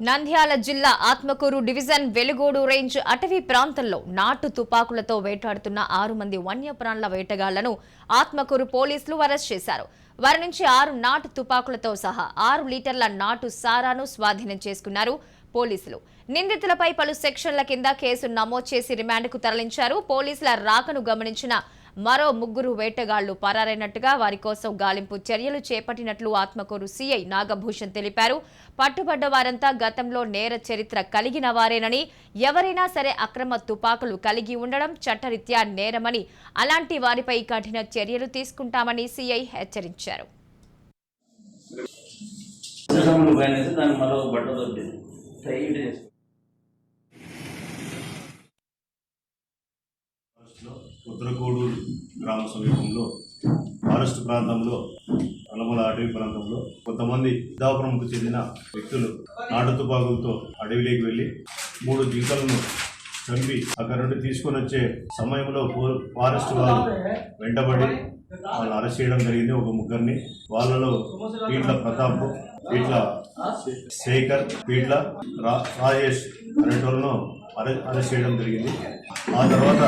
నంద్యాల జిల్లా Atmakur division Velugodu range అటవీ ప్రాంతంలో నాటు తుపాకులతో వేటాడుతున్న 6 మంది వన్యప్రాణుల వేటగాళ్లను ఆత్మకూరు పోలీసులు అరెస్ట్ చేశారు. వారి నుంచి 6 నాటు తుపాకులతో సహా 6 లీటర్ల నాటు సారాను స్వాధీనం చేసుకున్నారు పోలీసులు. నిందితులపై పలు సెక్షన్ల కింద కేసు నమోదు చేసి రిమాండ్కు తరలించారు. పోలీసుల రాకను గమనించిన మరో 3 వేటగాళ్లు పరారైనట్టుగా వారి కోసం గాలింపు చర్యలు చేపట్టినట్లు ఆత్మకూరు సీఐ నాగభూషణ్ తెలిపారు. పట్టుబడ్డ వారంతా గతంలో నేర చరిత్ర కలిగిన వారేనని, ఎవరైనా సరే అక్రమ తుపాకులు కలిగి ఉండడం చట్టరీత్యా నేరమని, అలాంటి వారిపై కఠిన చర్యలు తీసుకుంటామని సీఐ హెచ్చరించారు. ఉత్తరకోడూరు గ్రామ సమీపంలో ఫారెస్ట్ ప్రాంతంలో అలమల అటవీ ప్రాంతంలో కొంతమంది సిద్ధాపురంకు చెందిన వ్యక్తులు నాటు తుపాకులతో అడవిలోకి వెళ్లి 3 జింకలను చంపి అక్కడ నుండి తీసుకొని వచ్చే సమయంలో ఫారెస్ట్ వాళ్ళు వెంటబడి వాళ్ళు అరెస్ట్ చేయడం జరిగింది. ఒక 3 వాళ్ళలో పీట్ల ప్రతాప్, పీట్ల శేఖర్, పీట్ల రాజేష్ అనేటోళ్ళను అరెస్ట్ చేయడం జరిగింది. ఆ తర్వాత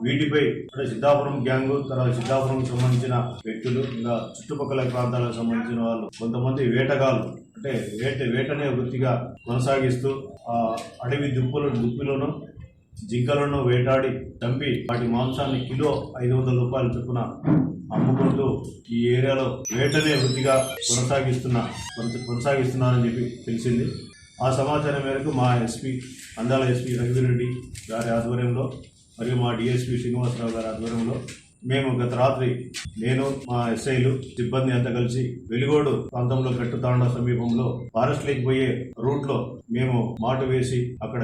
వీటిపై సిద్ధాపురం గ్యాంగు, తర్వాత సిద్ధాపురం సంబంధించిన వ్యక్తులు, ఇంకా చుట్టుపక్కల ప్రాంతాలకు సంబంధించిన వాళ్ళు కొంతమంది వేటగాళ్ళు, అంటే వేటనే వృత్తిగా కొనసాగిస్తూ ఆ అడవి దుప్పిలోను జింకలను వేటాడి చంపి వాటి మాంసాన్ని కిలో 500 రూపాయలు చొప్పున అమ్ముకుంటూ ఈ ఏరియాలో వేటనే వృత్తిగా కొనసాగిస్తున్నారని చెప్పి తెలిసింది. ఆ సమాచారం మేరకు మా ఎస్పీ అందాల ఎస్పీ రఘువీరెడ్డి గారి ఆధ్వర్యంలో మరియు మా డిఎస్పీ శ్రీనివాసరావు గారి ఆధ్వర్యంలో మేము గత రాత్రి నేను, మా ఎస్ఐలు, సిబ్బంది అంతా కలిసి వెలుగోడు ప్రాంతంలో గట్టుతాండ సమీపంలో ఫారెస్ట్ లేక్ పోయే రూట్ లో మేము మాటు వేసి అక్కడ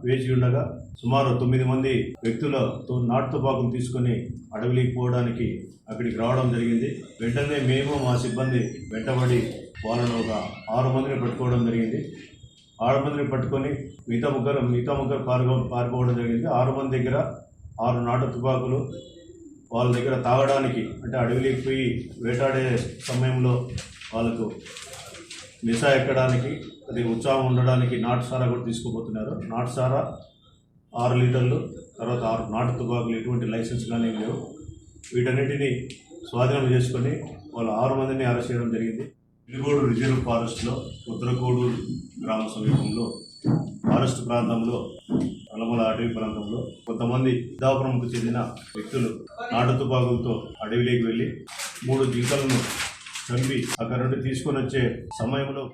వేచి ఉండగా సుమారు 9 మంది వ్యక్తులతో నాటు తుపాకులు తీసుకుని అడవిలోకి పోవడానికి అక్కడికి రావడం జరిగింది. వెంటనే మేము, మా సిబ్బంది వెంటబడి వాళ్ళను ఒక 6 మందిని పట్టుకోవడం జరిగింది. 6 మందిని పట్టుకొని మిగతా ముగ్గురు పారిపోవడం జరిగింది. 6 మంది దగ్గర 6 నాటు తుపాకులు, వాళ్ళ దగ్గర తాగడానికి, అంటే అడవిలోకి పోయి వేటాడే సమయంలో వాళ్ళకు నిశా ఎక్కడానికి, అది ఉత్సాహం ఉండడానికి నాటు సారా కూడా తీసుకుపోతున్నారు. నాటు సారా 6 లీటర్లు, తర్వాత 6 నాటు తుపాకులు, ఎటువంటి లైసెన్స్ కానీ లేవు. వీటన్నిటిని స్వాధీనం చేసుకొని వాళ్ళ 6 మందిని అరెస్ట్ చేయడం జరిగింది. వెలుగోడు రిజర్వ్ ఫారెస్ట్లో ఉత్తరకోడూరు గ్రామ సమీపంలో ఫారెస్ట్ ప్రాంతంలో అలమల అటవీ ప్రాంతంలో కొంతమంది సిద్ధాపురంకు చెందిన వ్యక్తులు నాటు తుపాకులతో అడవిలోకి వెళ్లి 3 జింకలను చంపి అక్కడ నుండి తీసుకొని వచ్చే సమయంలో